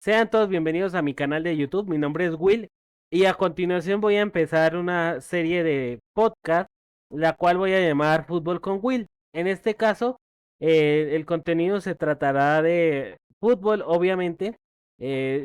Sean todos bienvenidos a mi canal de YouTube. Mi nombre es Will y a continuación voy a empezar una serie de podcast, la cual voy a llamar Fútbol con Will. En este caso, el contenido se tratará de fútbol, obviamente,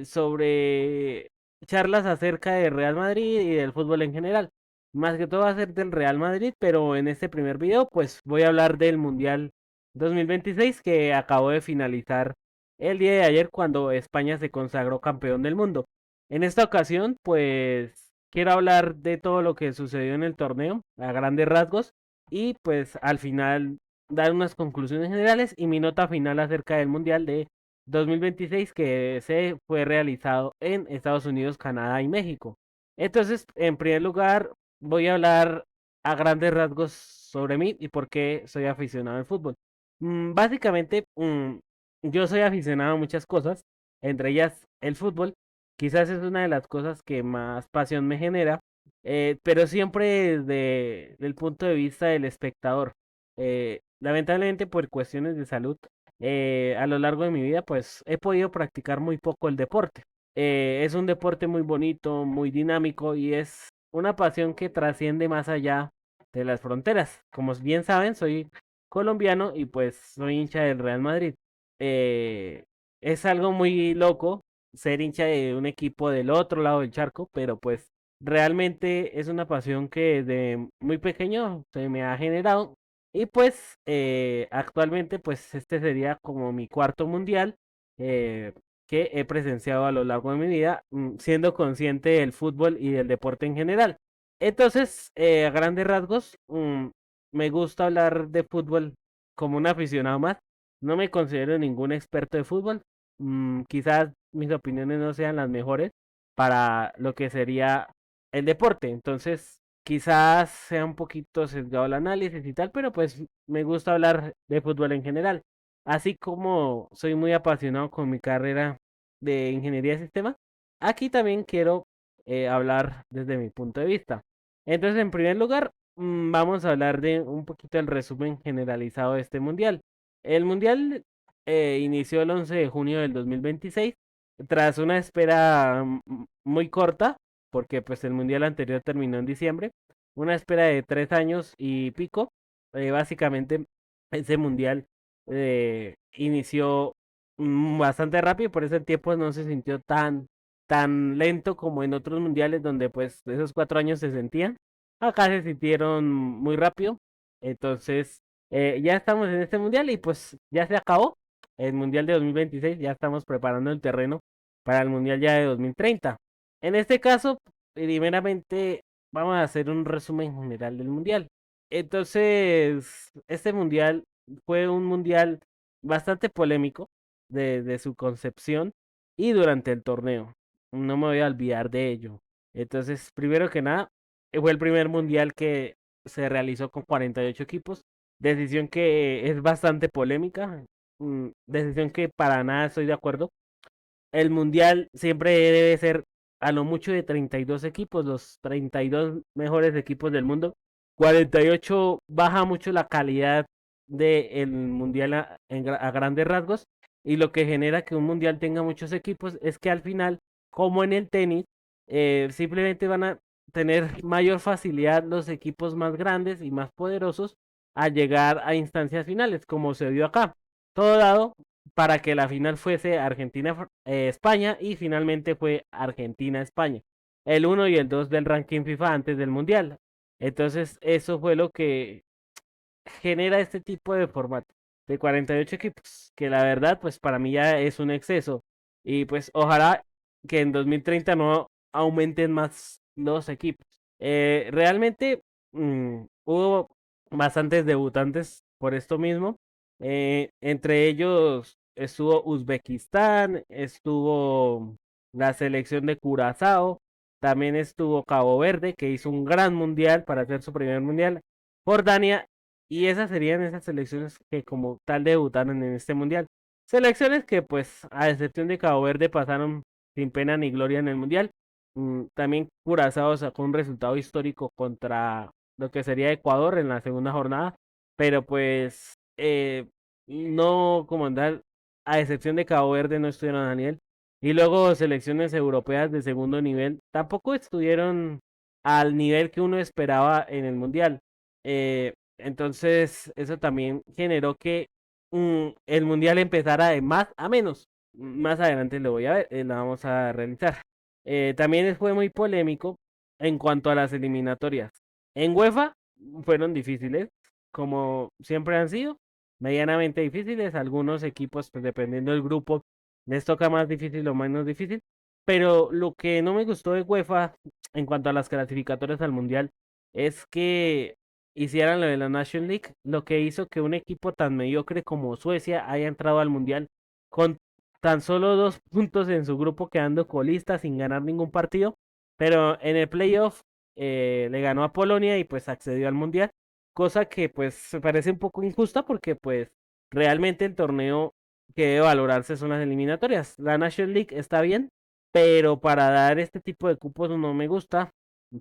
sobre charlas acerca del Real Madrid y del fútbol en general. Más que todo va a ser del Real Madrid, pero en este primer video, pues voy a hablar del Mundial 2026 que acabó de finalizar el día de ayer cuando España se consagró campeón del mundo. En esta ocasión, pues quiero hablar de todo lo que sucedió en el torneo a grandes rasgos y pues al final dar unas conclusiones generales y mi nota final acerca del Mundial de 2026 que se fue realizado en Estados Unidos, Canadá y México. Entonces, en primer lugar, voy a hablar a grandes rasgos sobre mí y por qué soy aficionado al fútbol. Básicamente, yo soy aficionado a muchas cosas, entre ellas el fútbol. Quizás es una de las cosas que más pasión me genera, pero siempre desde el punto de vista del espectador. Lamentablemente por cuestiones de salud, a lo largo de mi vida, pues he podido practicar muy poco el deporte. Es un deporte muy bonito, muy dinámico y es una pasión que trasciende más allá de las fronteras. Como bien saben, soy colombiano y pues soy hincha del Real Madrid. Eh, es algo muy loco ser hincha de un equipo del otro lado del charco, pero pues realmente es una pasión que desde muy pequeño se me ha generado y pues actualmente pues este sería como mi cuarto mundial eh, que he presenciado a lo largo de mi vida, siendo consciente del fútbol y del deporte en general. Entonces, a grandes rasgos, me gusta hablar de fútbol como un aficionado más. No me considero ningún experto de fútbol. Quizás mis opiniones no sean las mejores para lo que sería el deporte. Entonces, quizás sea un poquito sesgado el análisis y tal, pero pues me gusta hablar de fútbol en general. Así como soy muy apasionado con mi carrera de ingeniería de sistemas, aquí también quiero hablar desde mi punto de vista. Entonces, en primer lugar, vamos a hablar de un poquito el resumen generalizado de este mundial. El mundial inició el 11 de junio del 2026 tras una espera muy corta, porque pues el mundial anterior terminó en diciembre, una espera de 3 años y pico. Básicamente, ese mundial inició bastante rápido, por ese tiempo no se sintió tan lento como en otros mundiales donde pues esos 4 años se sentían. Acá se sintieron muy rápido. Entonces, ya estamos en este mundial y pues ya se acabó el mundial de 2026. Ya estamos preparando el terreno para el mundial ya de 2030. En este caso, primeramente vamos a hacer un resumen general del mundial. Entonces, este mundial fue un mundial bastante polémico desde su concepción y durante el torneo. No me voy a olvidar de ello. Entonces, primero que nada, fue el primer mundial que se realizó con 48 equipos. Decisión que es bastante polémica. Decisión que para nada estoy de acuerdo. El mundial siempre debe ser a lo mucho de 32 equipos, los 32 mejores equipos del mundo. 48 baja mucho la calidad del mundial a grandes rasgos y lo que genera que un mundial tenga muchos equipos es que al final, como en el tenis, simplemente van a tener mayor facilidad los equipos más grandes y más poderosos a llegar a instancias finales, como se vio acá. Todo dado para que la final fuese Argentina-España y finalmente fue Argentina-España. El uno y el 2 del ranking FIFA antes del Mundial. Entonces eso fue lo que genera este tipo de formato de 48 equipos, que la verdad pues para mí ya es un exceso. Y pues ojalá que en 2030 no aumenten más los equipos. Realmente hubo bastantes debutantes por esto mismo. Entre ellos estuvo Uzbekistán, estuvo la selección de Curazao, también estuvo Cabo Verde, que hizo un gran mundial para hacer su primer mundial. Jordania, y esas serían esas selecciones que como tal debutaron en este mundial. Selecciones que pues a excepción de Cabo Verde pasaron sin pena ni gloria en el mundial. También Curazao sacó un resultado histórico contra lo que sería Ecuador en la segunda jornada, pero pues no como tal, a excepción de Cabo Verde no estuvieron a nivel. Y luego selecciones europeas de segundo nivel tampoco estuvieron al nivel que uno esperaba en el mundial. Entonces, eso también generó que el mundial empezara de más a menos. Más adelante lo voy a ver, lo vamos a realizar. También fue muy polémico en cuanto a las eliminatorias. En UEFA fueron difíciles, como siempre han sido, medianamente difíciles. Algunos equipos, pues dependiendo del grupo, les toca más difícil o menos difícil. Pero lo que no me gustó de UEFA en cuanto a las clasificatorias al mundial es que hicieran lo de la National League, lo que hizo que un equipo tan mediocre como Suecia haya entrado al mundial con tan solo 2 puntos en su grupo, quedando colista sin ganar ningún partido, pero en el playoff le ganó a Polonia y pues accedió al mundial, cosa que pues me parece un poco injusta porque pues realmente el torneo que debe valorarse son las eliminatorias. La National League está bien, pero para dar este tipo de cupos no me gusta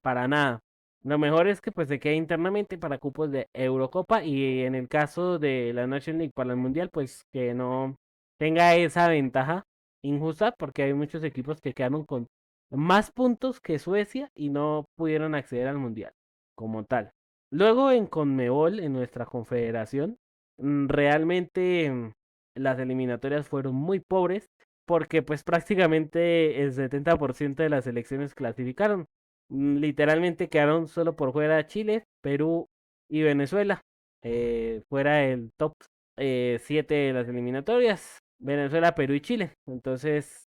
para nada. Lo mejor es que pues se quede internamente para cupos de Eurocopa y en el caso de la National League para el Mundial pues que no tenga esa ventaja injusta porque hay muchos equipos que quedaron con más puntos que Suecia y no pudieron acceder al Mundial como tal. Luego en Conmebol, en nuestra confederación, realmente las eliminatorias fueron muy pobres porque pues prácticamente el 70% de las selecciones clasificaron. Literalmente quedaron solo por fuera Chile, Perú y Venezuela, fuera el top 7 de las eliminatorias. Venezuela, Perú y Chile. Entonces,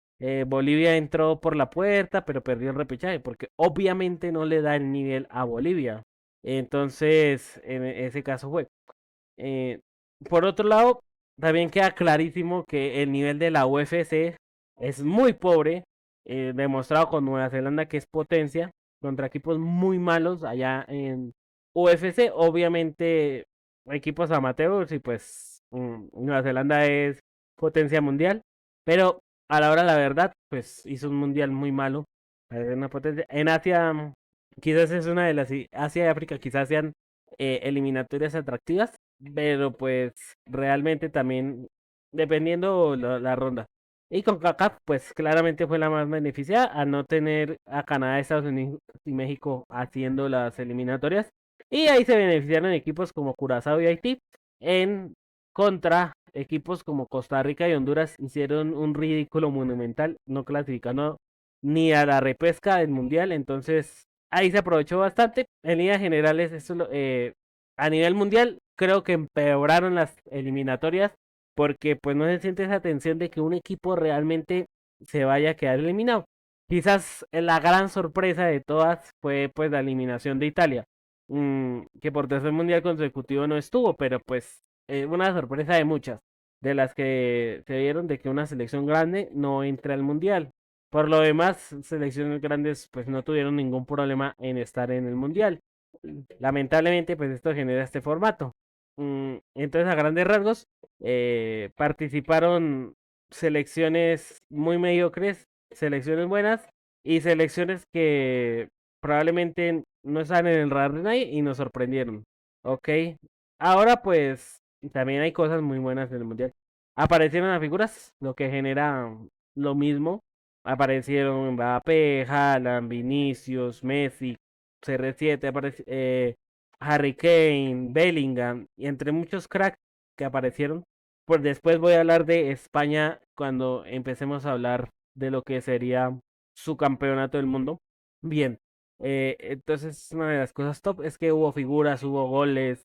Bolivia entró por la puerta, pero perdió el repechaje, porque obviamente no le da el nivel a Bolivia. Entonces, en ese caso fue. Eh, por otro lado, también queda clarísimo que el nivel de la UFC es muy pobre, demostrado con Nueva Zelanda que es potencia, contra equipos muy malos allá en UFC, obviamente equipos amateurs y pues Nueva Zelanda es potencia mundial, pero a la hora de la verdad, pues hizo un mundial muy malo, una potencia. En Asia, quizás es una de las, Asia y África quizás sean eliminatorias atractivas, pero pues realmente también dependiendo la ronda. Y con CACAF, pues claramente fue la más beneficiada a no tener a Canadá, Estados Unidos y México haciendo las eliminatorias. Y ahí se beneficiaron equipos como Curazao y Haití. En contra, equipos como Costa Rica y Honduras hicieron un ridículo monumental, no clasificando ni a la repesca del mundial. Entonces, ahí se aprovechó bastante. En líneas generales, a nivel mundial, creo que empeoraron las eliminatorias porque pues no se siente esa tensión de que un equipo realmente se vaya a quedar eliminado. Quizás la gran sorpresa de todas fue pues la eliminación de Italia, que por tercer mundial consecutivo no estuvo, pero pues una sorpresa de muchas, de las que se dieron de que una selección grande no entra al mundial. Por lo demás, selecciones grandes pues no tuvieron ningún problema en estar en el mundial. Lamentablemente pues esto genera este formato. Entonces a grandes rasgos participaron selecciones muy mediocres, selecciones buenas y selecciones que probablemente no están en el radar de nadie y nos sorprendieron. Ok, ahora pues también hay cosas muy buenas en el mundial. Aparecieron las figuras, lo que genera lo mismo. Aparecieron Mbappé, Haaland, Vinicius, Messi, CR7, Harry Kane, Bellingham y entre muchos cracks que aparecieron. Pues después voy a hablar de España cuando empecemos a hablar de lo que sería su campeonato del mundo. Bien, entonces una de las cosas top es que hubo figuras, hubo goles,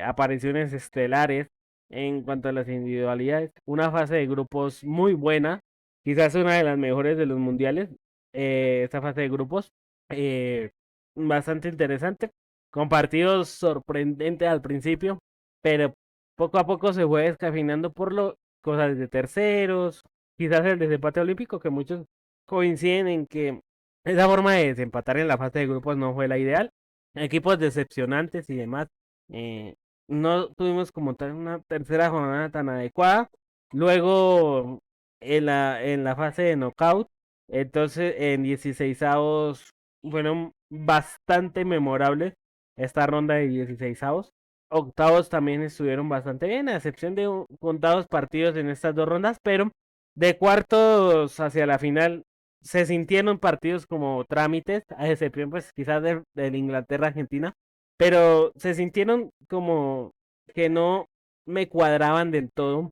apariciones estelares en cuanto a las individualidades. Una fase de grupos muy buena, quizás una de las mejores de los mundiales. Esta fase de grupos, eh, bastante interesante, con partidos sorprendentes al principio, pero poco a poco se fue descafinando por lo cosas de terceros, quizás el desempate olímpico, que muchos coinciden en que esa forma de desempatar en la fase de grupos no fue la ideal. Equipos decepcionantes y demás. eh, no tuvimos como tal una tercera jornada tan adecuada. Luego, en la fase de knockout, entonces en 16avos fueron bastante memorables esta ronda de 16avos. Octavos también estuvieron bastante bien, a excepción de contados partidos en estas dos rondas, pero De cuartos hacia la final se sintieron partidos como trámites, a excepción pues quizás del Inglaterra-Argentina, pero se sintieron como que no me cuadraban del todo,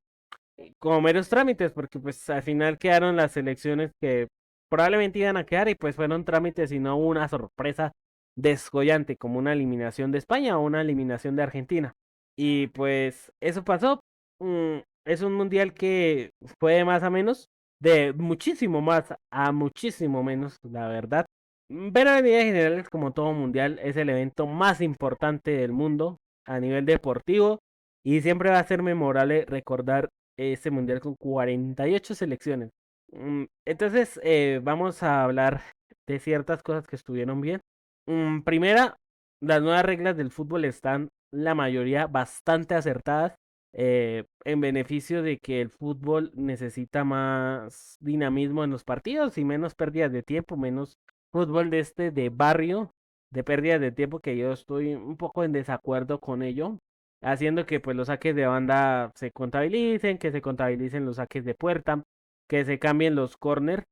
como meros trámites, porque pues al final quedaron las selecciones que probablemente iban a quedar y pues fueron trámites y no una sorpresa descollante como una eliminación de España o una eliminación de Argentina. Y pues eso pasó. Es un mundial que fue de más a menos, de muchísimo más a muchísimo menos, la verdad. Pero en líneas generales, como todo mundial, es el evento más importante del mundo a nivel deportivo y siempre va a ser memorable recordar este mundial con 48 selecciones. Entonces, vamos a hablar de ciertas cosas que estuvieron bien. Primera, las nuevas reglas del fútbol están la mayoría bastante acertadas, en beneficio de que el fútbol necesita más dinamismo en los partidos y menos pérdidas de tiempo, menos fútbol de de barrio, de pérdidas de tiempo, que yo estoy un poco en desacuerdo con ello, haciendo que pues los saques de banda se contabilicen, que se contabilicen los saques de puerta, que se cambien los corners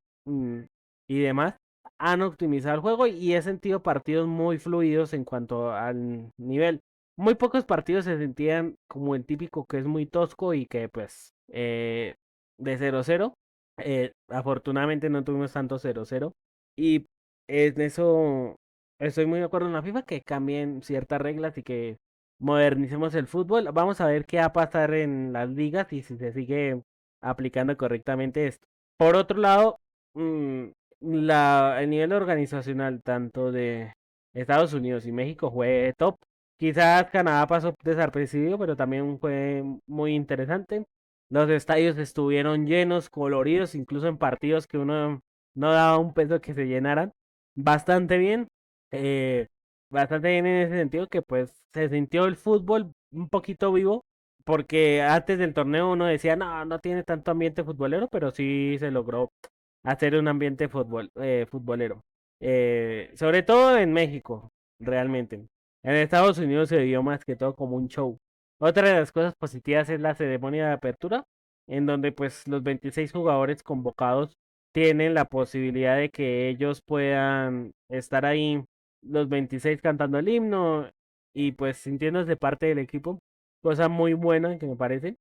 y demás. Han optimizado el juego y he sentido partidos muy fluidos en cuanto al nivel. Muy pocos partidos se sentían como el típico que es muy tosco y que pues de 0-0. Afortunadamente no tuvimos tanto 0-0. Y en eso estoy muy de acuerdo en la FIFA que cambien ciertas reglas y que modernicemos el fútbol. Vamos a ver qué va a pasar en las ligas y si se sigue aplicando correctamente esto. Por otro lado, mm, el nivel organizacional tanto de Estados Unidos y México fue top. Quizás Canadá pasó desapercibido, pero también fue muy interesante. Los estadios estuvieron llenos, coloridos, incluso en partidos que uno no daba un peso que se llenaran. Bastante bien. eh, Bastante bien en ese sentido que pues se sintió el fútbol un poquito vivo. Porque antes del torneo uno decía, no, no tiene tanto ambiente futbolero, pero sí se logró hacer un ambiente futbolero. Sobre todo en México, realmente. En Estados Unidos se vio más que todo como un show. Otra de las cosas positivas es la ceremonia de apertura, en donde pues los 26 jugadores convocados tienen la posibilidad de que ellos puedan estar ahí los 26 cantando el himno y pues sintiéndose parte del equipo, cosa muy buena que me parece.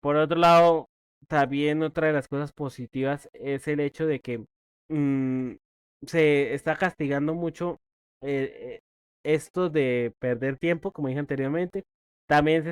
Por otro lado, también otra de las cosas positivas es el hecho de que mm, se está castigando mucho eh, esto de perder tiempo, como dije anteriormente. También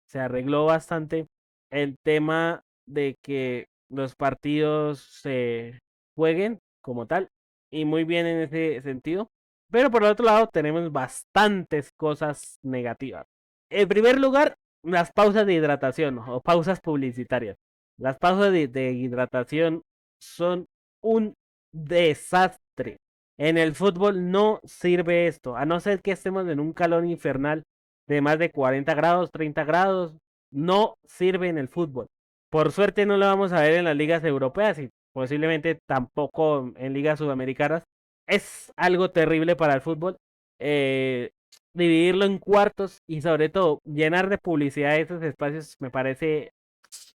se arregló bastante el tema de que los partidos se jueguen como tal, y muy bien en ese sentido. Pero por el otro lado tenemos bastantes cosas negativas. En primer lugar, las pausas de hidratación o pausas publicitarias. Las pausas de hidratación son un desastre. En el fútbol no sirve esto, a no ser que estemos en un calor infernal de más de 40 grados, 30 grados, no sirve en el fútbol. Por suerte no lo vamos a ver en las ligas europeas y posiblemente tampoco en ligas sudamericanas. Es algo terrible para el fútbol. Eh, Dividirlo en cuartos y sobre todo llenar de publicidad esos espacios me parece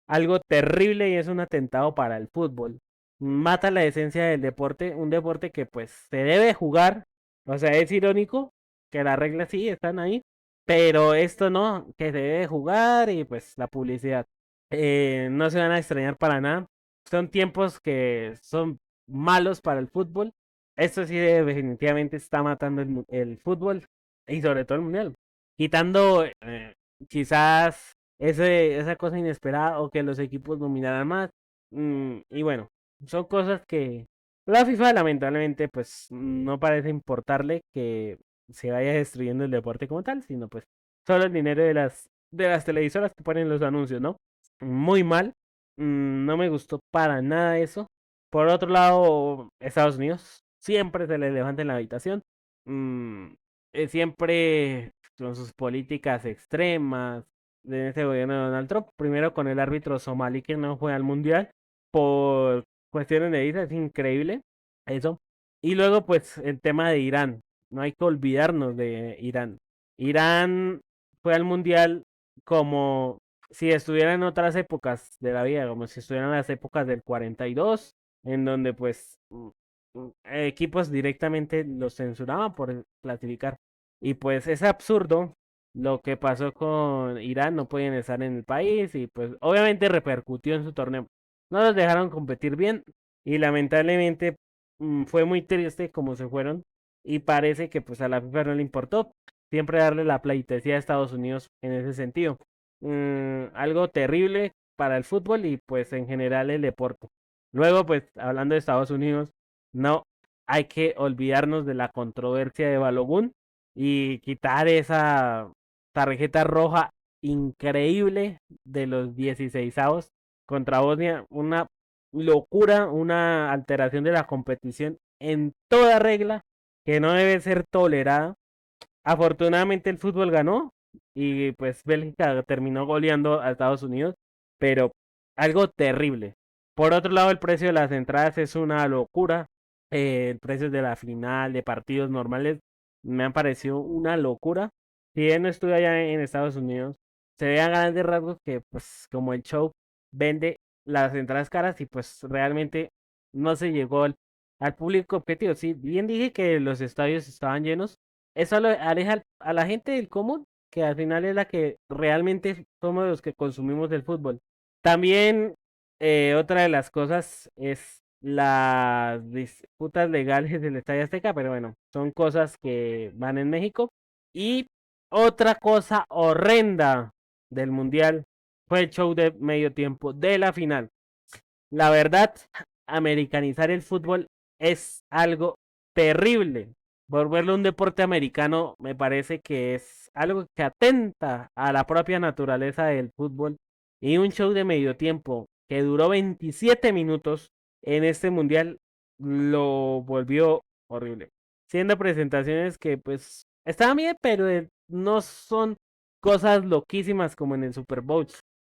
algo terrible y es un atentado para el fútbol. Mata la esencia del deporte, un deporte que pues se debe jugar. O sea, es irónico que las reglas sí están ahí, pero esto no, que se debe jugar y pues la publicidad. No se van a extrañar para nada. Son tiempos que son malos para el fútbol. Esto sí definitivamente está matando el fútbol y sobre todo el mundial. Quitando quizás esa cosa inesperada o que los equipos dominaran más. Y bueno, son cosas que la FIFA lamentablemente pues no parece importarle que se vaya destruyendo el deporte como tal, sino pues solo el dinero de las televisoras que ponen los anuncios, ¿no? Muy mal. No me gustó para nada eso. Por otro lado, Estados Unidos siempre se le levanta en la habitación. Mm, Siempre con sus políticas extremas de ese gobierno de Donald Trump. Primero con el árbitro somalí que no fue al mundial por cuestiones de visa, es increíble eso. Y luego pues el tema de Irán. No hay que olvidarnos de Irán. Irán fue al mundial como si estuviera en otras épocas de la vida, como si estuvieran las épocas del 42, en donde pues equipos directamente los censuraban por clasificar. Y pues es absurdo lo que pasó con Irán, no podían estar en el país y pues obviamente repercutió en su torneo. No los dejaron competir bien y lamentablemente fue muy triste como se fueron y parece que pues a la FIFA no le importó siempre darle la pleitesía a Estados Unidos en ese sentido. Algo terrible para el fútbol y pues en general el deporte. Luego pues hablando de Estados Unidos, no hay que olvidarnos de la controversia de Balogun y quitar esa tarjeta roja increíble de los 16avos contra Bosnia. Una locura, una alteración de la competición en toda regla que no debe ser tolerada. Afortunadamente el fútbol ganó y pues Bélgica terminó goleando a Estados Unidos, pero algo terrible. Por otro lado, el precio de las entradas es una locura. El precio de la final, de partidos normales, me han parecido una locura. Si bien no estuve allá en Estados Unidos, se ve a grandes rasgos que pues como el show vende las entradas caras y pues realmente no se llegó al público objetivo. Sí, bien dije que los estadios estaban llenos, eso lo aleja a la gente del común, que al final es la que realmente somos los que consumimos el fútbol. También otra de las cosas es las disputas legales del Estadio Azteca, pero bueno, son cosas que van en México. Y otra cosa horrenda del Mundial fue el show de medio tiempo de la final. La verdad, americanizar el fútbol es algo terrible. Volverlo un deporte americano me parece que es algo que atenta a la propia naturaleza del fútbol. Y un show de medio tiempo que duró 27 minutos en este mundial lo volvió horrible. Siendo presentaciones que pues estaban bien, pero no son cosas loquísimas como en el Super Bowl.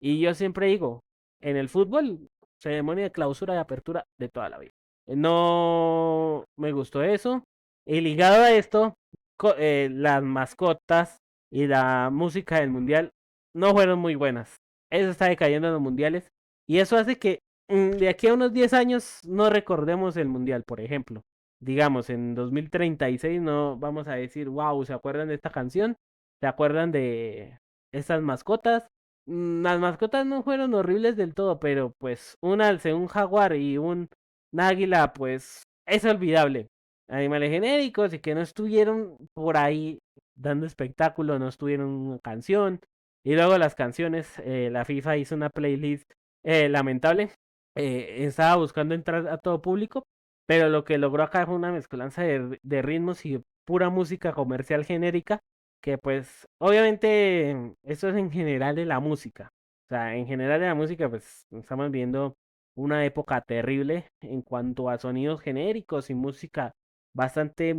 Y yo siempre digo, en el fútbol ceremonia de clausura y apertura de toda la vida. No me gustó eso. Y ligado a esto, las mascotas y la música del mundial no fueron muy buenas. Eso está decayendo en los mundiales. Y eso hace que de aquí a unos 10 años no recordemos el mundial, por ejemplo. Digamos, en 2036 no vamos a decir, wow, ¿se acuerdan de esta canción? ¿Se acuerdan de estas mascotas? Las mascotas no fueron horribles del todo, pero pues un alce, un jaguar y un águila, pues es olvidable. Animales genéricos y que no estuvieron por ahí dando espectáculo, no estuvieron una canción. Y luego las canciones, la FIFA hizo una playlist lamentable. Estaba buscando entrar a todo público, pero lo que logró acá fue una mezcolanza de ritmos y pura música comercial genérica que pues obviamente eso es en general de la música. O sea, en general de la música pues estamos viendo una época terrible en cuanto a sonidos genéricos y música bastante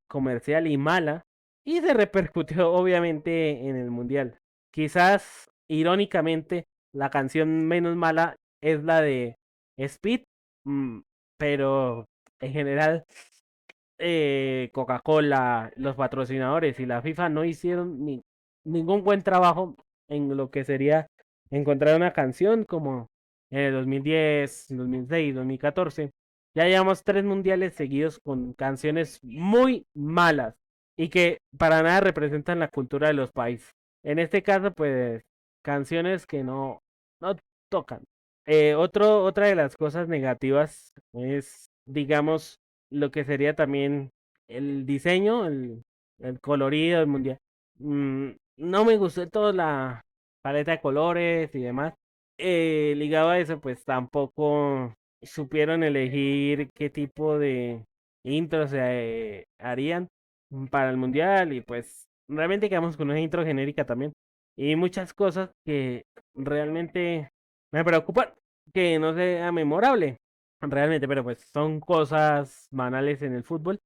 comercial y mala. Y se repercutió obviamente en el mundial. Quizás irónicamente la canción menos mala es la de Speed, mm, pero en general Coca-Cola, los patrocinadores y la FIFA no hicieron ningún buen trabajo en lo que sería encontrar una canción como en el 2010, 2006, 2014. Ya llevamos 3 mundiales seguidos con canciones muy malas y que para nada representan la cultura de los países. En este caso, pues, canciones que no tocan. Otra de las cosas negativas es, digamos, lo que sería también el diseño, el colorido del mundial. No me gustó toda la paleta de colores y demás. Ligado a eso, pues tampoco supieron elegir qué tipo de intros se harían para el mundial y pues realmente quedamos con una intro genérica también. Y muchas cosas que realmente me preocupan que no sea memorable realmente, pero pues son cosas banales en el fútbol.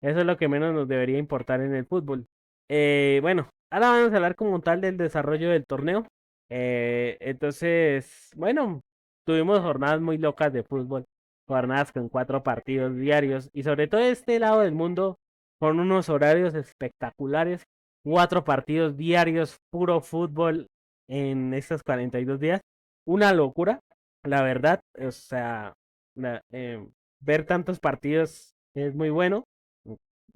Eso es lo que menos nos debería importar en el fútbol. Bueno, ahora vamos a hablar como tal del desarrollo del torneo. Entonces, bueno, tuvimos jornadas muy locas de fútbol, jornadas con 4 partidos diarios y sobre todo este lado del mundo con unos horarios espectaculares, 4 partidos diarios, puro fútbol. en estos 42 días. Una locura, la verdad. O sea, la- eh, ver tantos partidos es muy bueno.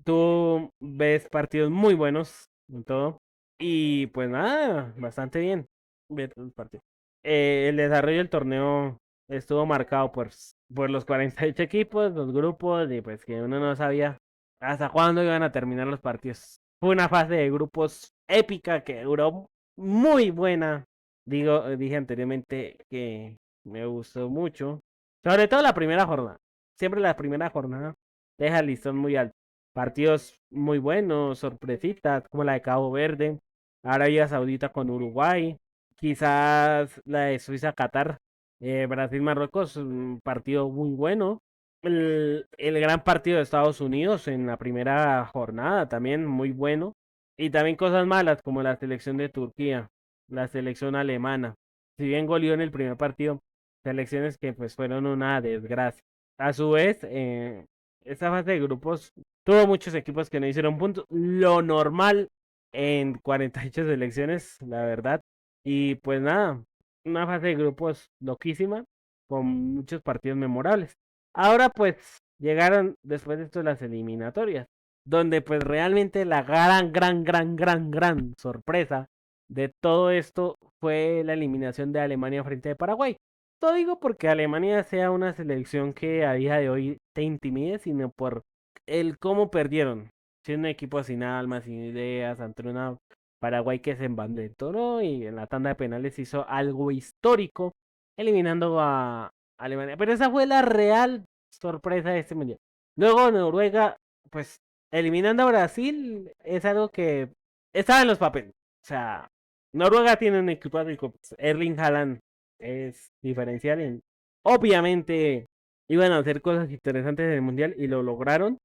Tú ves partidos muy buenos en todo. Y pues nada, bastante bien ver los partidos. El desarrollo del torneo estuvo marcado por los 48 equipos, los grupos, y pues que uno no sabía hasta cuándo iban a terminar los partidos. Fue una fase de grupos épica que duró muy buena. Dije anteriormente que me gustó mucho. Sobre todo la primera jornada. Siempre la primera jornada deja el listón muy alto. Partidos muy buenos, sorpresitas, como la de Cabo Verde, Arabia Saudita con Uruguay, quizás la de Suiza-Qatar, Brasil-Marruecos, un partido muy bueno. El gran partido de Estados Unidos en la primera jornada, también muy bueno. Y también cosas malas, como la selección de Turquía, la selección alemana. Si bien goleó en el primer partido, selecciones que pues fueron una desgracia. A su vez, esta fase de grupos tuvo muchos equipos que no hicieron puntos. Lo normal en 48 selecciones, la verdad. Y pues nada, una fase de grupos loquísima, con muchos partidos memorables. Ahora pues llegaron después de esto las eliminatorias, donde pues realmente la gran sorpresa de todo esto fue la eliminación de Alemania frente a Paraguay. Todo digo porque Alemania sea una selección que a día de hoy te intimide, sino por el cómo perdieron. Siendo un equipo sin alma, sin ideas, ante una Paraguay que se embandetó y en la tanda de penales hizo algo histórico, eliminando a Alemania. Pero esa fue la real sorpresa de este mundial. Luego Noruega, pues eliminando a Brasil, es algo que estaba en los papeles. O sea, Noruega tiene un equipo rico. Erling Haaland es diferencial. Obviamente iban a hacer cosas interesantes en el mundial y lo lograron.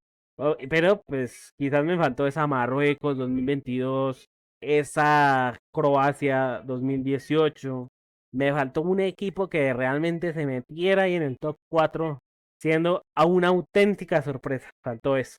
Pero pues quizás me faltó esa Marruecos 2022, esa Croacia 2018. Me faltó un equipo que realmente se metiera ahí en el top 4, siendo a una auténtica sorpresa. Faltó eso.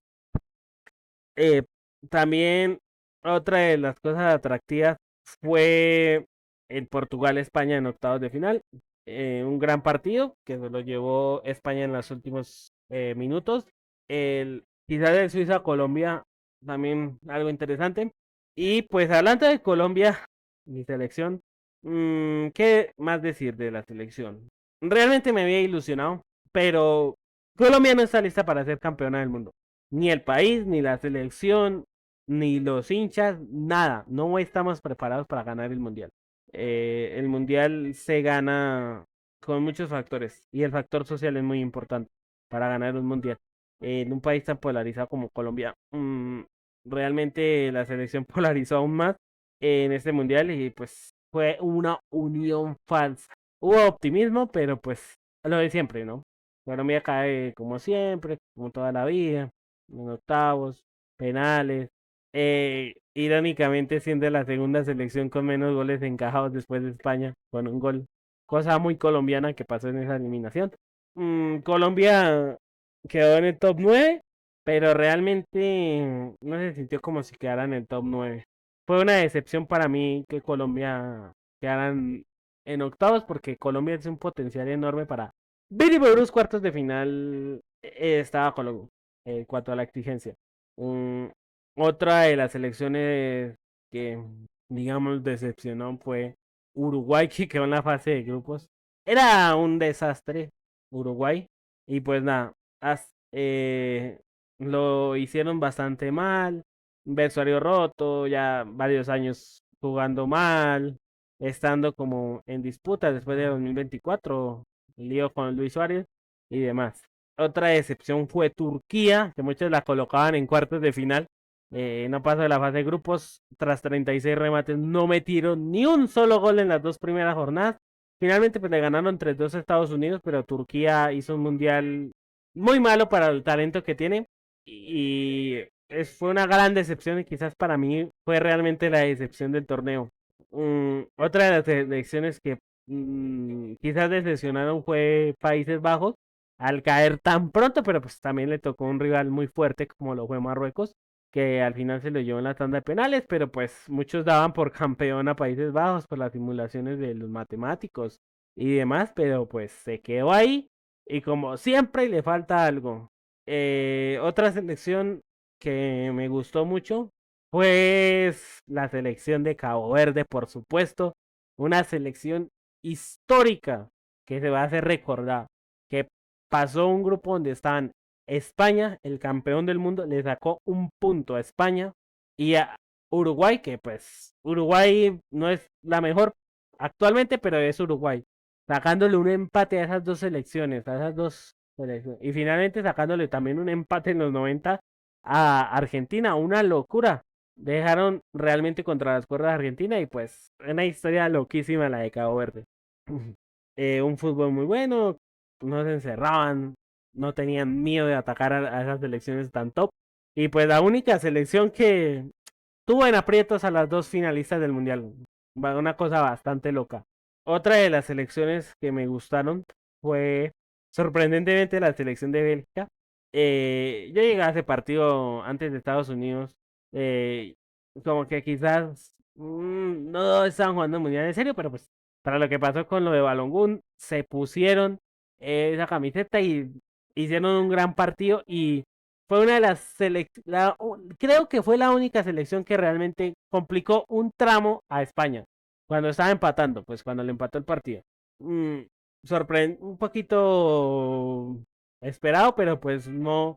Eh, También otra de las cosas atractivas fue el Portugal-España en octavos de final. Un gran partido que se lo llevó España en los últimos minutos. Quizás el Suiza-Colombia también algo interesante. Y pues hablando de Colombia, mi selección, ¿qué más decir de la selección? Realmente me había ilusionado, pero Colombia no está lista para ser campeona del mundo. Ni el país, ni la selección, ni los hinchas, nada. No estamos preparados para ganar el mundial. El mundial se gana con muchos factores y el factor social es muy importante para ganar un mundial. En un país tan polarizado como Colombia, realmente la selección polarizó aún más en este mundial y pues fue una unión falsa. Hubo optimismo, pero pues lo de siempre, ¿no? Colombia cae como siempre, como toda la vida, en octavos, penales. Irónicamente siendo la segunda selección con menos goles encajados después de España, con un gol. Cosa muy colombiana que pasó en esa eliminación. Colombia quedó en el top 9, pero realmente no se sintió como si quedara en el top 9. Fue una decepción para mí que Colombia quedara en octavos porque Colombia es un potencial enorme para ver y por los cuartos de final. Estaba Colombia en cuanto a la exigencia. Um, Otra de las selecciones que, digamos, decepcionó fue Uruguay, que quedó en la fase de grupos. Era un desastre Uruguay. Y pues nada, lo hicieron bastante mal. Vestuario roto, ya varios años jugando mal, estando como en disputa después de 2024, el lío con Luis Suárez y demás. Otra decepción fue Turquía, que muchos la colocaban en cuartos de final. No pasó de la fase de grupos. Tras 36 remates, no metieron ni un solo gol en las dos primeras jornadas. Finalmente, pues le ganaron 3-2 a Estados Unidos, pero Turquía hizo un mundial muy malo para el talento que tiene. Y fue una gran decepción y quizás para mí fue realmente la decepción del torneo. Otra de las selecciones que quizás decepcionaron fue Países Bajos al caer tan pronto, pero pues también le tocó un rival muy fuerte como lo fue Marruecos. que al final se lo llevó en la tanda de penales, pero pues muchos daban por campeón a Países Bajos por las simulaciones de los matemáticos y demás, pero pues se quedó ahí y como siempre le falta algo. Otra selección que me gustó mucho, pues la selección de Cabo Verde, por supuesto, una selección histórica que se va a hacer recordar, que pasó un grupo donde estaban España, el campeón del mundo, le sacó un punto a España y a Uruguay, que pues Uruguay no es la mejor actualmente, pero es Uruguay, sacándole un empate a esas dos selecciones, a esas dos selecciones, y finalmente sacándole también un empate en los 90 a Argentina, una locura. Dejaron realmente contra las cuerdas de Argentina y pues una historia loquísima la de Cabo Verde. Un fútbol muy bueno, no se encerraban, no tenían miedo de atacar a esas selecciones tan top. Y pues la única selección que tuvo en aprietos a las dos finalistas del Mundial. Una cosa bastante loca. Otra de las selecciones que me gustaron fue sorprendentemente la selección de Bélgica. Yo llegué a ese partido antes de Estados Unidos. eh, Como que quizás no estaban jugando el Mundial en serio, pero pues para lo que pasó con lo de Balogun, se pusieron esa camiseta y hicieron un gran partido y fue una de las selecciones, creo que fue la única selección que realmente complicó un tramo a España cuando estaba empatando, pues cuando le empató el partido. Mm, un poquito esperado, pero pues no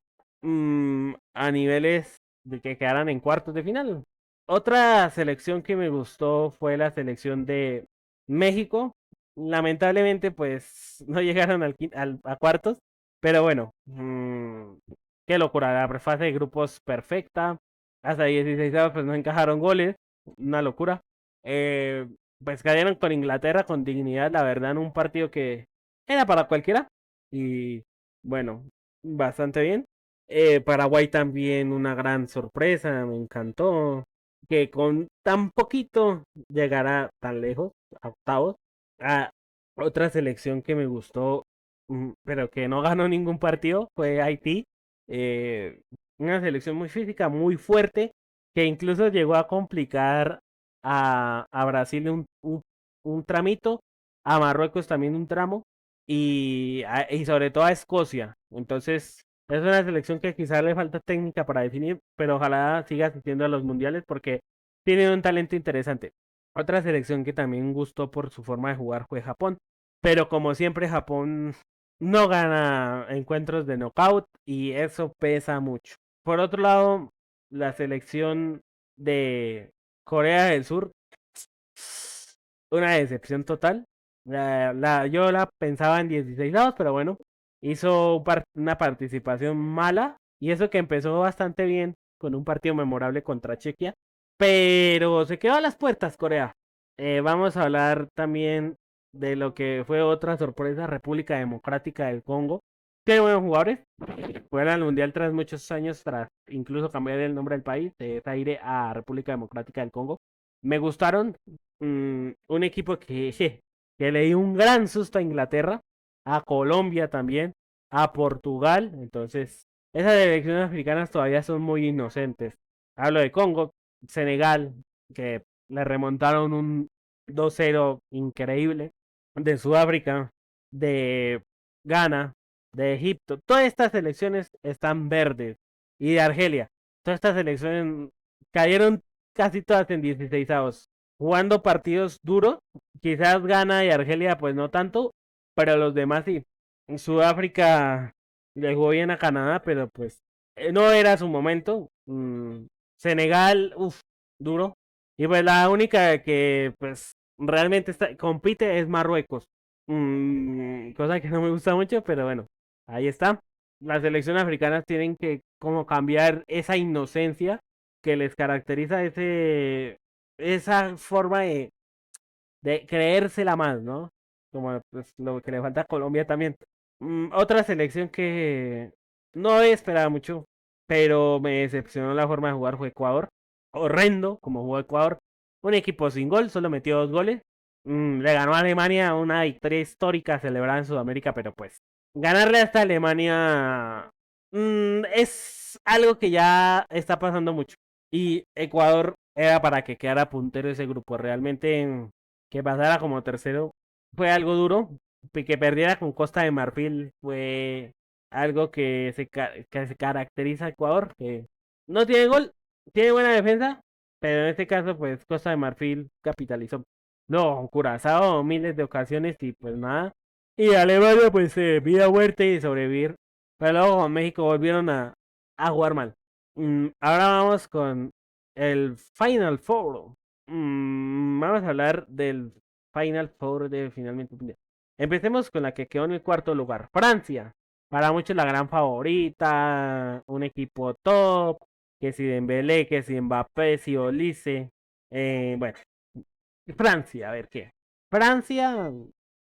a niveles de que quedaran en cuartos de final. Otra selección que me gustó fue la selección de México. Lamentablemente, pues no llegaron a cuartos, pero bueno, qué locura, la fase de grupos perfecta. Hasta 16 pues no encajaron goles, una locura. Eh, pues cayeron con Inglaterra con dignidad, la verdad, en un partido que era para cualquiera. Y bueno, bastante bien. Paraguay también una gran sorpresa, me encantó. Que con tan poquito llegara tan lejos, a octavos. A otra selección que me gustó, pero que no ganó ningún partido, fue Haití. Eh, una selección muy física, muy fuerte, que incluso llegó a complicar a Brasil un tramito, a Marruecos también un tramo, y sobre todo a Escocia. Entonces, es una selección que quizás le falta técnica para definir, pero ojalá siga asistiendo a los mundiales porque tiene un talento interesante. Otra selección que también gustó por su forma de jugar fue Japón, pero como siempre Japón no gana encuentros de knockout y eso pesa mucho. Por otro lado, la selección de Corea del Sur, una decepción total. Yo la pensaba en 16 pero bueno, hizo una participación mala y eso que empezó bastante bien con un partido memorable contra Chequia, pero se quedó a las puertas Corea. Vamos a hablar también de lo que fue otra sorpresa, República Democrática del Congo. Tiene buenos jugadores, fueron al Mundial tras muchos años, tras incluso cambiar el nombre del país, de Zaire a República Democrática del Congo. Me gustaron, un equipo que le dio un gran susto a Inglaterra, a Colombia también, a Portugal. Entonces, esas elecciones africanas todavía son muy inocentes. Hablo de Congo, Senegal, que le remontaron un 2-0 increíble, de Sudáfrica, de Ghana, de Egipto. Todas estas selecciones están verdes. Y de Argelia. Todas estas selecciones cayeron casi todas en 16avos. Jugando partidos duros. Quizás Ghana y Argelia pues no tanto. Pero los demás sí. Sudáfrica le jugó bien a Canadá, pero pues no era su momento. Senegal, uff, duro. Y pues la única que pues realmente compite es Marruecos. Cosa que no me gusta mucho, pero bueno, ahí está. Las selecciones africanas tienen que como cambiar esa inocencia que les caracteriza esa forma de creérsela más, ¿no? Como pues, lo que le falta a Colombia también. Otra selección que no esperaba mucho, pero me decepcionó la forma de jugar fue Ecuador. Horrendo como jugó Ecuador. Un equipo sin gol, solo metió 2 goles. Le ganó a Alemania una victoria histórica celebrada en Sudamérica, pero pues ganarle hasta Alemania es algo que ya está pasando mucho. Y Ecuador era para que quedara puntero ese grupo. Realmente que pasara como tercero fue algo duro. Que perdiera con Costa de Marfil fue algo que se caracteriza a Ecuador. Que no tiene gol, tiene buena defensa, pero en este caso pues Costa de Marfil capitalizó. No, Curazao miles de ocasiones y pues nada. Y Alemania pues vida muerte y sobrevivir. Pero luego con México volvieron a jugar mal. Ahora vamos con el Final Four. Vamos a hablar del Final Four de finalmente. Empecemos con la que quedó en el cuarto lugar. Francia. Para muchos la gran favorita. Un equipo top. Que si Dembélé, que si Mbappé, si Olise. Bueno, Francia, a ver qué. Francia,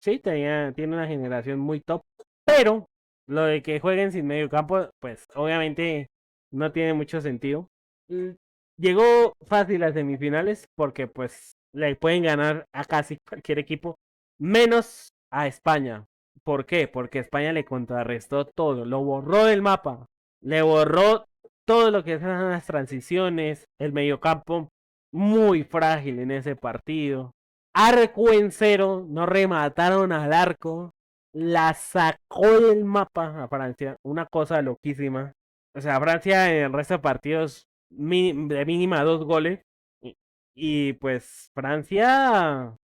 sí, tiene una generación muy top, pero lo de que jueguen sin medio campo, pues obviamente no tiene mucho sentido. Mm, Llegó fácil a semifinales porque pues le pueden ganar a casi cualquier equipo, menos a España. ¿Por qué? Porque España le contrarrestó todo, lo borró del mapa, le borró todo lo que son las transiciones, el mediocampo muy frágil en ese partido. Arco en cero, no remataron al arco, la sacó del mapa a Francia, una cosa loquísima. O sea, Francia en el resto de partidos de mínima 2 goles. Y, y pues Francia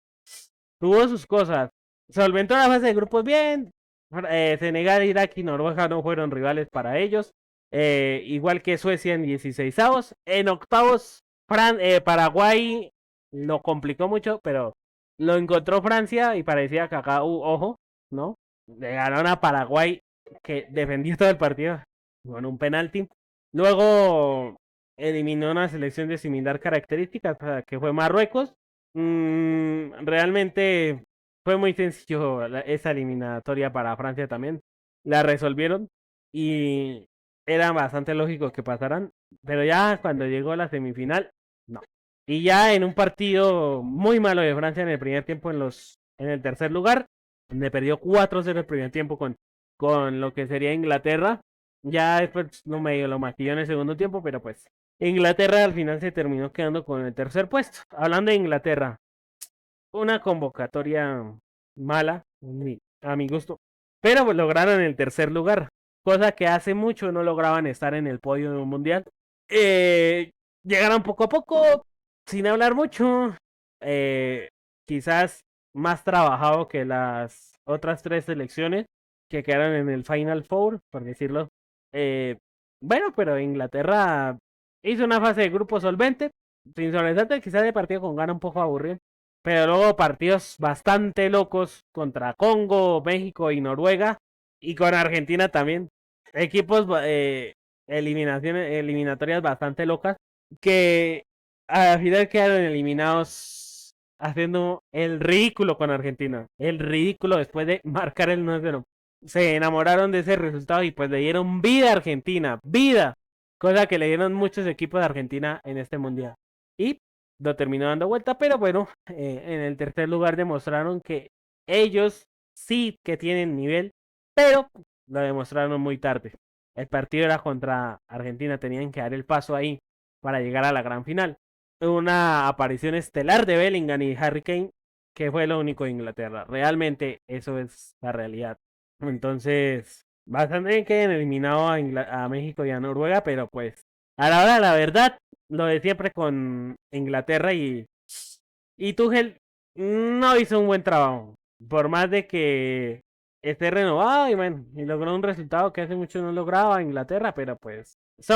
tuvo sus cosas. Solventó la fase de grupos bien. Senegal, Irak y Noruega no fueron rivales para ellos. Igual que Suecia en 16avos. En octavos, Paraguay lo complicó mucho, pero lo encontró Francia y parecía que acá, ojo, ¿no? Le ganaron a Paraguay, que defendió todo el partido con un penalti. Luego eliminó una selección de similar características, que fue Marruecos. Realmente fue muy sencillo esa eliminatoria para Francia también. La resolvieron y era bastante lógico que pasaran. Pero ya cuando llegó la semifinal, no. Y ya en un partido muy malo de Francia en el primer tiempo en el tercer lugar, donde perdió 4-0 el primer tiempo con lo que sería Inglaterra. Ya después lo maquilló en el segundo tiempo, pero pues Inglaterra al final se terminó quedando con el tercer puesto. Hablando de Inglaterra, una convocatoria mala, a mi gusto, pero lograron el tercer lugar, cosa que hace mucho no lograban estar en el podio de un mundial. Eh, Llegaron poco a poco, sin hablar mucho, eh, quizás más trabajado que las otras 3 selecciones que quedaron en el Final Four, por decirlo. Eh, bueno, pero Inglaterra hizo una fase de grupo solvente, sin sobresalto, quizás de partido con gana un poco aburrido. Pero luego partidos bastante locos contra Congo, México y Noruega. Y con Argentina también. Equipos eliminatorias bastante locas. Que al final quedaron eliminados haciendo el ridículo con Argentina. El ridículo después de marcar el 9-0. Se enamoraron de ese resultado y pues le dieron vida a Argentina. Vida. Cosa que le dieron muchos equipos de Argentina en este mundial. Y lo terminó dando vuelta, pero bueno, en el tercer lugar demostraron que ellos sí que tienen nivel, pero lo demostraron muy tarde. El partido era contra Argentina, tenían que dar el paso ahí para llegar a la gran final. Una aparición estelar de Bellingham y Harry Kane, que fue lo único de Inglaterra. Realmente eso es la realidad. Entonces, bastante que han eliminado a México y a Noruega, pero pues a la hora de la verdad, lo de siempre con Inglaterra y Tuchel no hizo un buen trabajo. Por más de que esté renovado y bueno, y logró un resultado que hace mucho no lograba Inglaterra, pero pues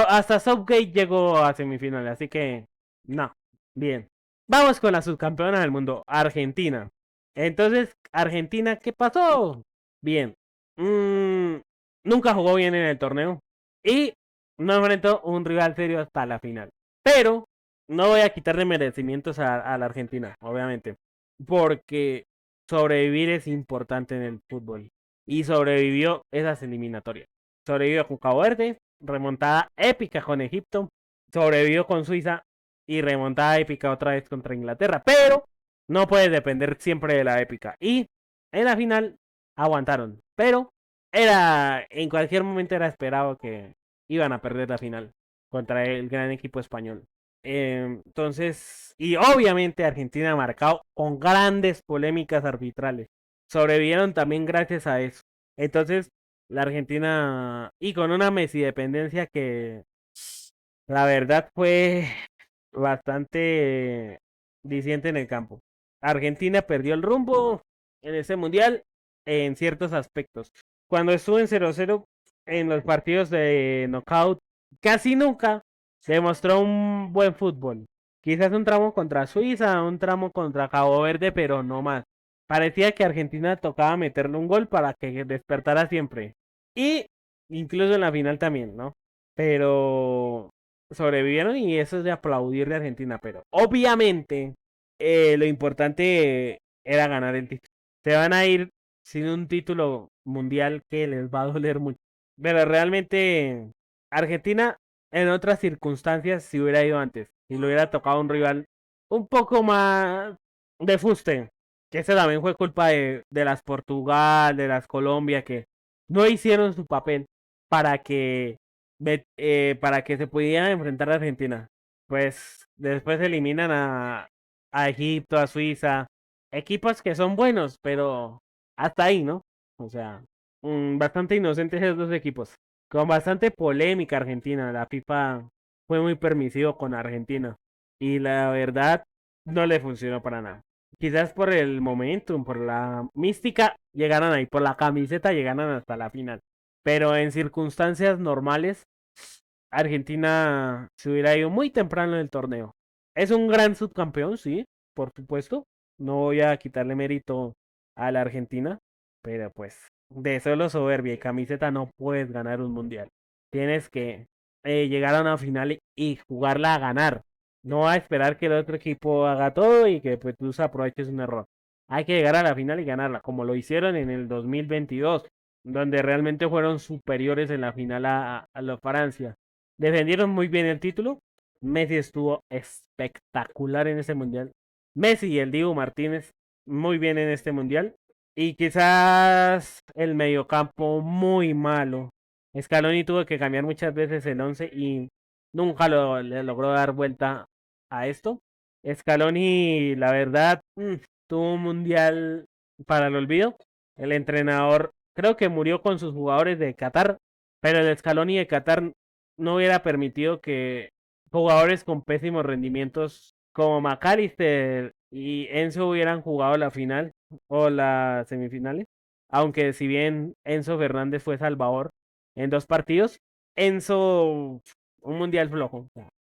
hasta Southgate llegó a semifinales, así que no, bien. Vamos con la subcampeona del mundo, Argentina. Entonces, Argentina, ¿qué pasó? Bien. Nunca jugó bien en el torneo y no enfrentó un rival serio hasta la final. Pero no voy a quitarle merecimientos a la Argentina, obviamente, porque sobrevivir es importante en el fútbol. Y sobrevivió esas eliminatorias. Sobrevivió con Cabo Verde, remontada épica con Egipto, sobrevivió con Suiza y remontada épica otra vez contra Inglaterra. Pero no puedes depender siempre de la épica. Y en la final aguantaron. Pero en cualquier momento era esperado iban a perder la final contra el gran equipo español. Entonces, y obviamente Argentina marcado con grandes polémicas arbitrales. Sobrevivieron también gracias a eso. Entonces, la Argentina, y con una Messi dependencia que la verdad fue bastante diciente en el campo. Argentina perdió el rumbo en ese mundial en ciertos aspectos. Cuando estuvo en 0-0 en los partidos de knockout, casi nunca demostró un buen fútbol. Quizás un tramo contra Suiza, un tramo contra Cabo Verde, pero no más. Parecía que Argentina tocaba meterle un gol para que despertara siempre. Y incluso en la final también, ¿no? Pero sobrevivieron y eso es de aplaudir de Argentina, pero obviamente lo importante era ganar el título. Se van a ir sin un título mundial que les va a doler mucho. Pero realmente Argentina en otras circunstancias si hubiera ido antes, si le hubiera tocado un rival un poco más de fuste, que ese también fue culpa de las Portugal, de las Colombia, que no hicieron su papel para que para que se pudieran enfrentar a Argentina. Pues después eliminan a Egipto, a Suiza, equipos que son buenos, pero hasta ahí, ¿no? O sea, bastante inocentes esos dos equipos. Con bastante polémica Argentina. La FIFA fue muy permisivo con Argentina. Y la verdad, no le funcionó para nada. Quizás por el momentum, por la mística, llegaron ahí, por la camiseta llegaron hasta la final. Pero en circunstancias normales, Argentina se hubiera ido muy temprano en el torneo. Es un gran subcampeón, sí, por supuesto. No voy a quitarle mérito a la Argentina, pero pues de solo soberbia y camiseta no puedes ganar un mundial. Tienes que llegar a una final y jugarla a ganar. No a esperar que el otro equipo haga todo y que pues, tú aproveches un error. Hay que llegar a la final y ganarla, como lo hicieron en el 2022, donde realmente fueron superiores en la final a la Francia. Defendieron muy bien el título. Messi estuvo espectacular en ese mundial. Messi y el Dibu Martínez muy bien en este mundial. Y quizás el mediocampo muy malo. Scaloni tuvo que cambiar muchas veces el 11 y nunca le logró dar vuelta a esto. Scaloni, la verdad, tuvo un mundial para el olvido. El entrenador creo que murió con sus jugadores de Qatar, pero el Scaloni de Qatar no hubiera permitido que jugadores con pésimos rendimientos como McAllister y Enzo hubieran jugado la final o las semifinales. Aunque si bien Enzo Fernández fue salvador en 2 partidos, Enzo un mundial flojo.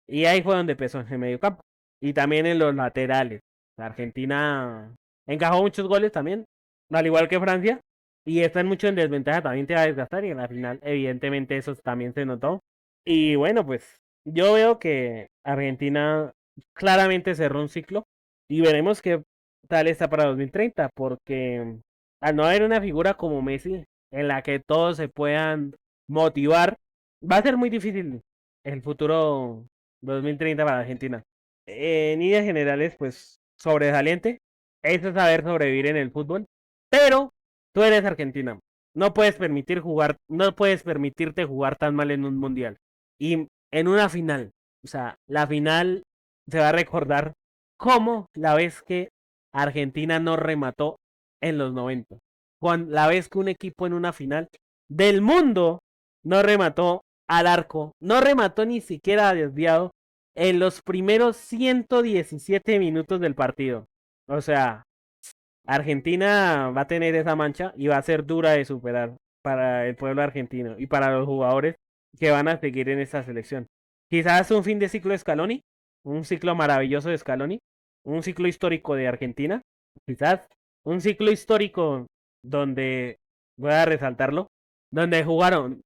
Y ahí fue donde empezó en el medio campo. Y también en los laterales. La Argentina encajó muchos goles también, al igual que Francia. Y están mucho en desventaja, también te va a desgastar. Y en la final, evidentemente, eso también se notó. Y bueno, pues yo veo que Argentina claramente cerró un ciclo. Y veremos qué tal está para 2030. Porque al no haber una figura como Messi en la que todos se puedan motivar, va a ser muy difícil el futuro 2030 para Argentina. En líneas generales, pues sobresaliente. Eso es saber sobrevivir en el fútbol. Pero tú eres Argentina. No puedes permitir jugar, no puedes permitirte jugar tan mal en un mundial. Y en una final. O sea, la final se va a recordar como la vez que Argentina no remató en los 90. La vez que un equipo en una final del mundo no remató al arco, no remató ni siquiera desviado en los primeros 117 minutos del partido. O sea, Argentina va a tener esa mancha y va a ser dura de superar para el pueblo argentino y para los jugadores que van a seguir en esta selección. Quizás un fin de ciclo de Scaloni, un ciclo maravilloso de Scaloni, un ciclo histórico de Argentina, quizás un ciclo histórico donde, voy a resaltarlo, donde jugaron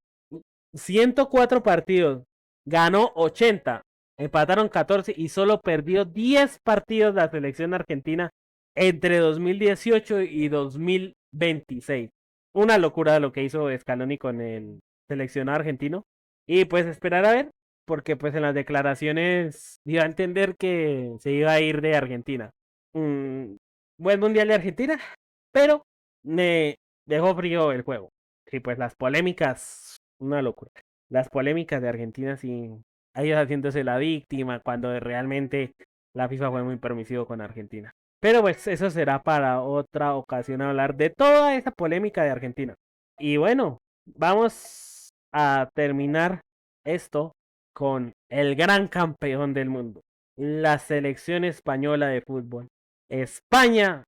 104 partidos, ganó 80, empataron 14 y solo perdió 10 partidos la selección argentina entre 2018 y 2026. Una locura lo que hizo Scaloni con el seleccionado argentino. Y pues esperar a ver, porque pues en las declaraciones dio a entender que se iba a ir de Argentina. Buen mundial de Argentina, pero me dejó frío el juego. Y pues las polémicas, una locura. las polémicas de Argentina, sí, ellos haciéndose la víctima, cuando realmente la FIFA fue muy permisivo con Argentina. Pero pues eso será para otra ocasión hablar de toda esa polémica de Argentina. Y bueno, vamos a terminar esto con el gran campeón del mundo, la selección española de fútbol. España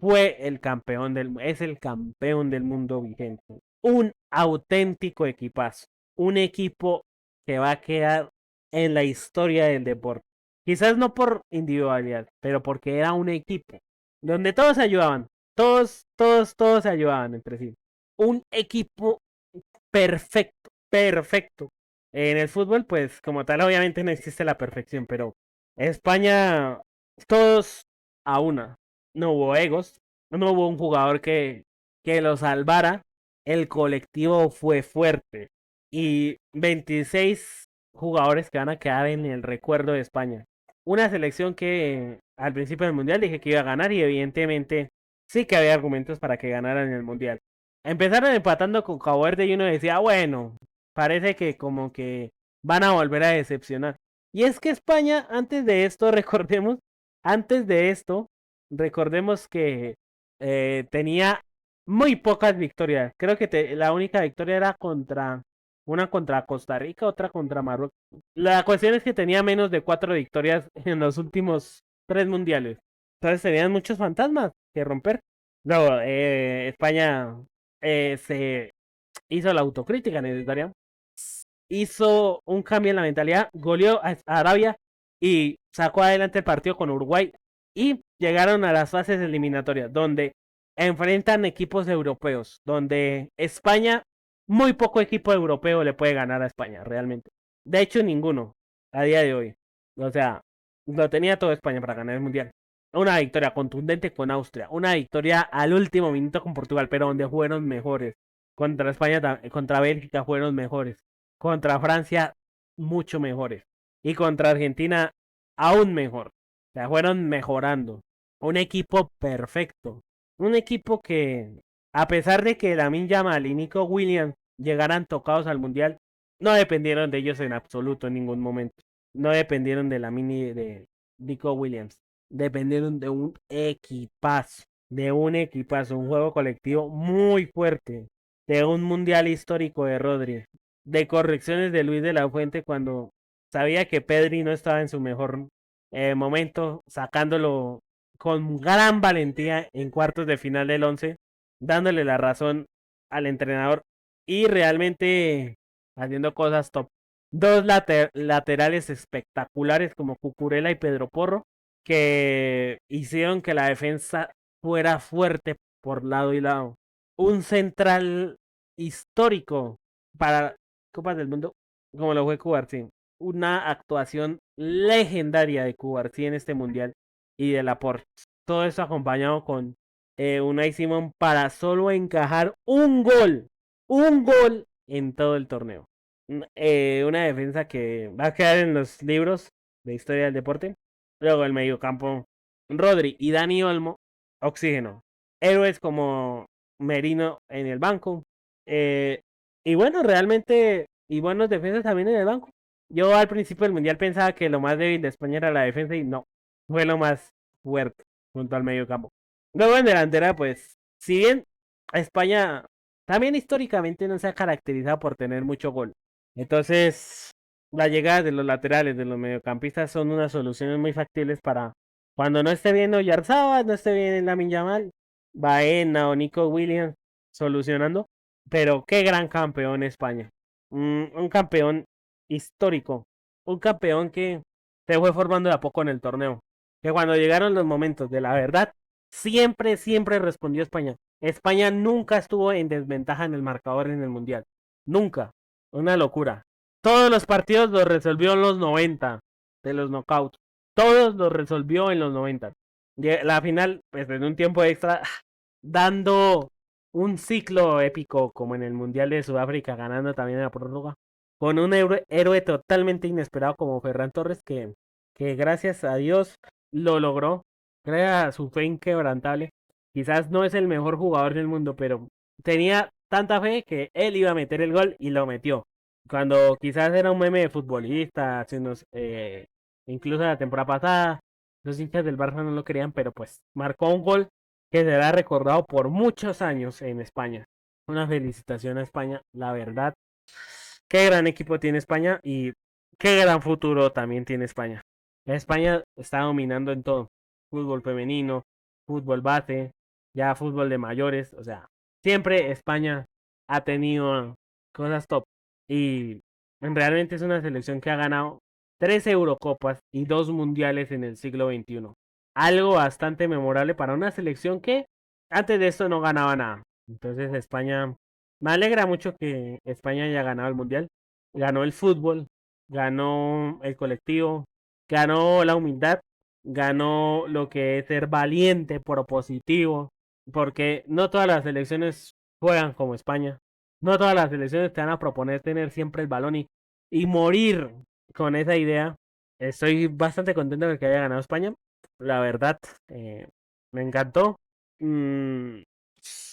fue el campeón es el campeón del mundo vigente. Un auténtico equipazo, un equipo que va a quedar en la historia del deporte. Quizás no por individualidad, pero porque era un equipo donde todos se ayudaban, todos se ayudaban entre sí. Un equipo perfecto, perfecto. En el fútbol, pues como tal, obviamente no existe la perfección, pero España, todos a una. No hubo egos, no hubo un jugador que lo salvara. El colectivo fue fuerte. Y 26 jugadores que van a quedar en el recuerdo de España. Una selección que al principio del mundial dije que iba a ganar y evidentemente sí que había argumentos para que ganaran el mundial. Empezaron empatando con Cabo Verde y uno decía, bueno, parece que como que van a volver a decepcionar. Y es que España, antes de esto, antes de esto, recordemos que tenía muy pocas victorias. Creo que la única victoria era una contra Costa Rica, otra contra Marruecos. La cuestión es que tenía menos de 4 victorias en los últimos 3 mundiales. Entonces tenían muchos fantasmas que romper. Luego, España se hizo la autocrítica necesaria, hizo un cambio en la mentalidad, goleó a Arabia y sacó adelante el partido con Uruguay y llegaron a las fases eliminatorias donde enfrentan equipos europeos, donde España, muy poco equipo europeo le puede ganar a España, realmente. De hecho, ninguno a día de hoy. O sea, lo tenía todo España para ganar el Mundial. Una victoria contundente con Austria, una victoria al último minuto con Portugal, pero donde fueron mejores. Contra España, contra Bélgica fueron mejores. Contra Francia, mucho mejores. Y contra Argentina, aún mejor. O sea, fueron mejorando. Un equipo perfecto. Un equipo que, a pesar de que Lamine Yamal y Nico Williams llegaran tocados al Mundial, no dependieron de ellos en absoluto en ningún momento. No dependieron de Lamine y de Nico Williams. Dependieron de un equipazo, un juego colectivo muy fuerte, de un mundial histórico de Rodri, de correcciones de Luis de la Fuente cuando sabía que Pedri no estaba en su mejor momento, sacándolo con gran valentía en cuartos de final del 11, dándole la razón al entrenador y realmente haciendo cosas top. Dos laterales espectaculares como Cucurella y Pedro Porro que hicieron que la defensa fuera fuerte por lado y lado. Un central histórico para Copas del Mundo, como lo fue Cubarsí. Una actuación legendaria de Cubarsí en este mundial y de Laporte. Todo eso acompañado con Unai Simón para solo encajar un gol en todo el torneo. Una defensa que va a quedar en los libros de historia del deporte. Luego el mediocampo, Rodri y Dani Olmo, oxígeno. Héroes como Merino en el banco. Eh, y bueno, realmente, y buenos defensas también en el banco. Yo al principio del mundial pensaba que lo más débil de España era la defensa y no, fue lo más fuerte junto al mediocampo. Luego en delantera, pues, si bien España también históricamente no se ha caracterizado por tener mucho gol. Entonces, la llegada de los laterales, de los mediocampistas, son unas soluciones muy factibles para cuando no esté bien Oyarzabal, no esté bien Lamine Yamal, Baena o Nico Williams solucionando. Pero qué gran campeón España. Un campeón histórico. Un campeón que se fue formando de a poco en el torneo. Que cuando llegaron los momentos de la verdad, siempre respondió España. España nunca estuvo en desventaja en el marcador en el Mundial. Nunca. Una locura. Todos los partidos los resolvió en los 90 de los knockouts. Todos los resolvió en los 90. La final, pues en un tiempo extra, dando un ciclo épico como en el Mundial de Sudáfrica, ganando también la prórroga. Con un héroe totalmente inesperado como Ferran Torres, que gracias a Dios lo logró. Crea su fe inquebrantable. Quizás no es el mejor jugador del mundo, pero tenía tanta fe que él iba a meter el gol y lo metió. Cuando quizás era un meme de futbolista, incluso la temporada pasada, los hinchas del Barça no lo querían, pero pues marcó un gol que será recordado por muchos años en España. Una felicitación a España, la verdad. Qué gran equipo tiene España y qué gran futuro también tiene España. España está dominando en todo. Fútbol femenino, fútbol base, ya fútbol de mayores. O sea, siempre España ha tenido cosas top. Y realmente es una selección que ha ganado 3 Eurocopas y 2 Mundiales en el siglo XXI. Algo bastante memorable para una selección que antes de esto no ganaba nada. Entonces España, me alegra mucho que España haya ganado el Mundial. Ganó el fútbol, ganó el colectivo, ganó la humildad, ganó lo que es ser valiente, propositivo, porque no todas las selecciones juegan como España. No todas las selecciones te van a proponer tener siempre el balón y morir con esa idea. Estoy bastante contento de que haya ganado España. La verdad, me encantó. Mm,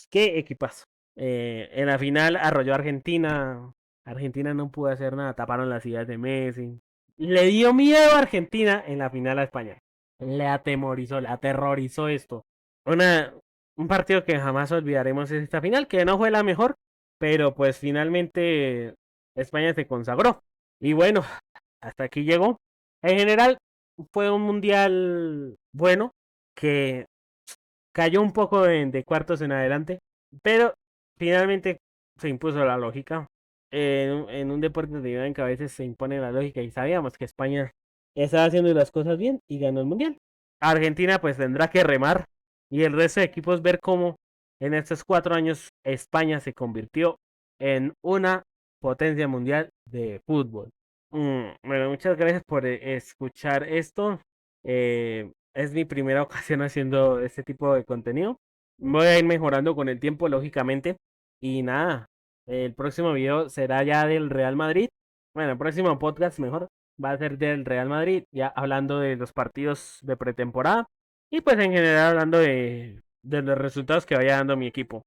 qué equipazo. En la final arrolló a Argentina. Argentina no pudo hacer nada. Taparon las ideas de Messi. Le dio miedo a Argentina en la final a España. Le atemorizó, le aterrorizó esto. Una, un partido que jamás olvidaremos es esta final, que no fue la mejor, pero pues finalmente España se consagró. Y bueno, hasta aquí llegó. En general, fue un mundial bueno, que cayó un poco de cuartos en adelante, pero finalmente se impuso la lógica. En un deporte de en que a veces se impone la lógica y sabíamos que España estaba haciendo las cosas bien y ganó el mundial. Argentina pues tendrá que remar y el resto de equipos ver cómo en estos 4 años España se convirtió en una potencia mundial de fútbol. Bueno, muchas gracias por escuchar esto. Es mi primera ocasión haciendo este tipo de contenido. Voy a ir mejorando con el tiempo, lógicamente. Y nada, el próximo video será ya del Real Madrid. Bueno, el próximo podcast mejor va a ser del Real Madrid, ya hablando de los partidos de pretemporada. Y pues en general hablando de los resultados que vaya dando mi equipo.